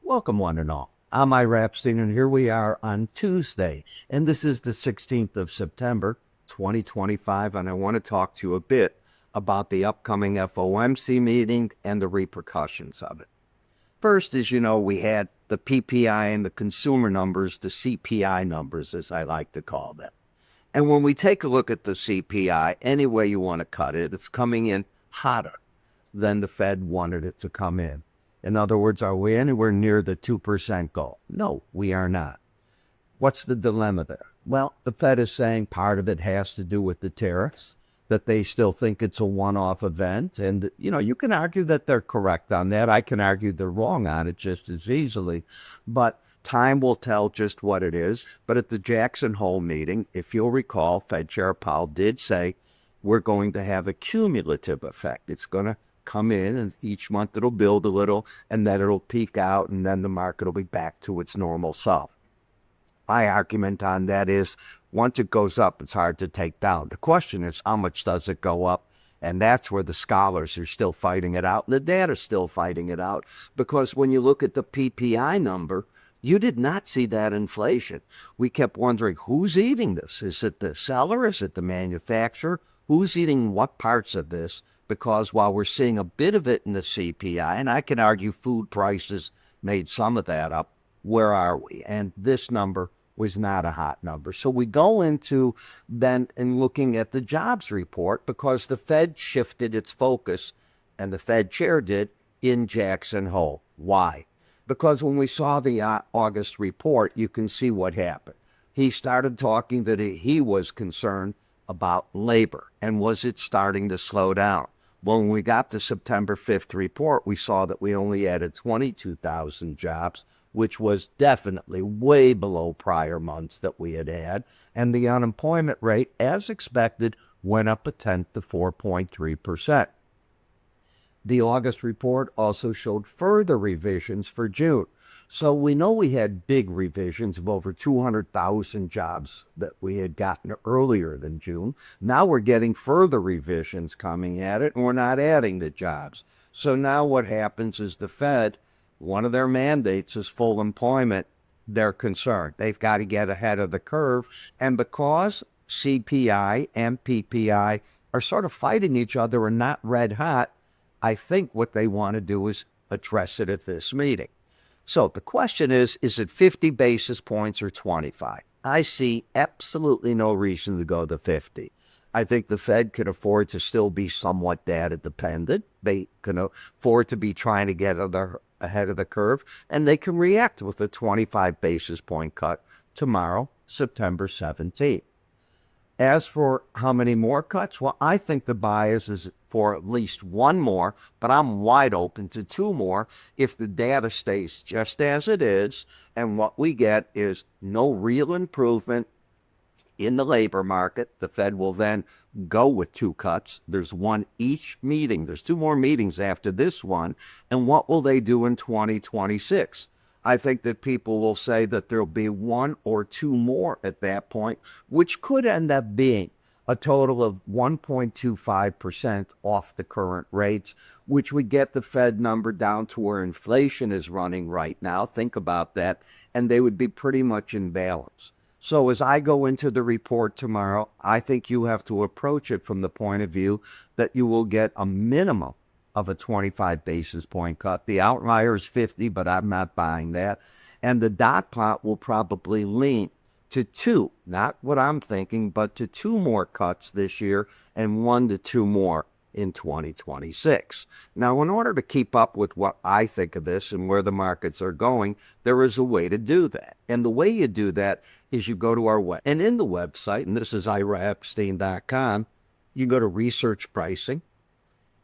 Welcome one and all. I'm Ira Epstein, and here we are on Tuesday, and this is the 16th of September, 2025, and I want to talk to you a bit about the upcoming FOMC meeting and the repercussions of it. First, as you know, we had the PPI and the consumer numbers, the CPI numbers, as I like to call them. And when we take a look at the CPI, any way you want to cut it, it's coming in hotter than the Fed wanted it to come in. In other words, are we anywhere near the 2% goal? No, we are not. What's the dilemma there? Well, the Fed is saying part of it has to do with the tariffs, that they still think it's a one-off event. And, you can argue that they're correct on that. I can argue they're wrong on it just as easily. But time will tell just what it is. But at the Jackson Hole meeting, if you'll recall, Fed Chair Powell did say we're going to have a cumulative effect. It's going to come in, and each month it'll build a little, and then it'll peak out, and then the market will be back to its normal self. My argument on that is, once it goes up, it's hard to take down. The question is, how much does it go up? And that's where the scholars are still fighting it out, and the data is still fighting it out, because when you look at the PPI number, you did not see that inflation. We kept wondering, who's eating this? Is it the seller? Is it the manufacturer? Who's eating what parts of this? Because while we're seeing a bit of it in the CPI, and I can argue food prices made some of that up, where are we? And this number was not a hot number. So we go into then and looking at the jobs report, because the Fed shifted its focus, and the Fed chair did, in Jackson Hole. Why? Because when we saw the August report, you can see what happened. He started talking that he was concerned about labor, and was it starting to slow down? Well, when we got the September 5th report, we saw that we only added 22,000 jobs, which was definitely way below prior months that we had had. And the unemployment rate, as expected, went up a tenth to 4.3%. The August report also showed further revisions for June. So we know we had big revisions of over 200,000 jobs that we had gotten earlier than June. Now we're getting further revisions coming at it, and we're not adding the jobs. So now what happens is the Fed, one of their mandates is full employment. They're concerned. They've got to get ahead of the curve. And because CPI and PPI are sort of fighting each other and not red hot, I think what they want to do is address it at this meeting. So the question is it 50 basis points or 25? I see absolutely no reason to go to 50. I think the Fed can afford to still be somewhat data dependent. They can afford to be trying to get ahead of the curve, and they can react with a 25 basis point cut tomorrow, September 17th. As for how many more cuts, well, I think the bias is for at least one more, but I'm wide open to two more if the data stays just as it is, and what we get is no real improvement in the labor market. The Fed will then go with two cuts. There's one each meeting. There's two more meetings after this one, and what will they do in 2026? I think that people will say that there'll be one or two more at that point, which could end up being a total of 1.25% off the current rates, which would get the Fed number down to where inflation is running right now. Think about that. And they would be pretty much in balance. So as I go into the report tomorrow, I think you have to approach it from the point of view that you will get a minimum of a 25 basis point cut. The outlier is 50, but I'm not buying that. And the dot plot will probably lean to two, not what I'm thinking, but to two more cuts this year and 1 to 2 more in 2026. Now, in order to keep up with what I think of this and where the markets are going, there is a way to do that. And the way you do that is you go to our web. And in the website, and this is iraepstein.com, you go to research pricing.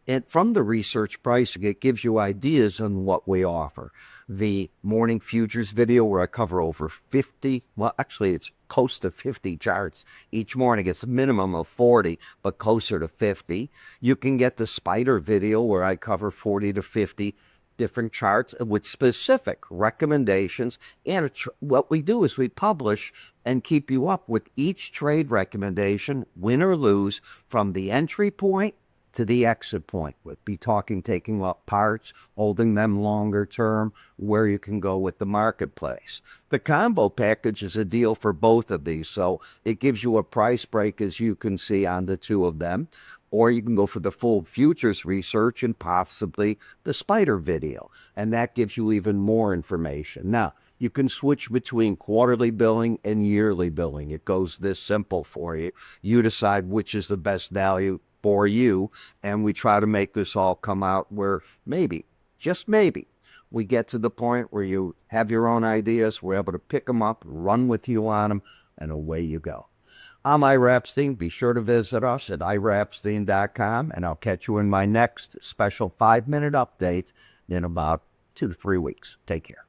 And from the research pricing, it gives you ideas on what we offer. The Morning Futures video, where I cover over 50, well, actually, it's close to 50 charts each morning. It's a minimum of 40, but closer to 50. You can get the Spider video, where I cover 40 to 50 different charts with specific recommendations. And what we do is we publish and keep you up with each trade recommendation, win or lose, from the entry point to the exit point. We'll be talking taking up parts, holding them longer term, where you can go with the marketplace. The combo package is a deal for both of these, so it gives you a price break, as you can see on the two of them, or you can go for the full futures research and possibly the spider video, and that gives you even more information. Now, you can switch between quarterly billing and yearly billing. It goes this simple for you. You decide which is the best value for you, and we try to make this all come out where maybe, just maybe, we get to the point where you have your own ideas, we're able to pick them up, run with you on them, and away you go. I'm Ira Epstein. Be sure to visit us at iraepstein.com, and I'll catch you in my next special 5-minute update in about 2 to 3 weeks. Take care.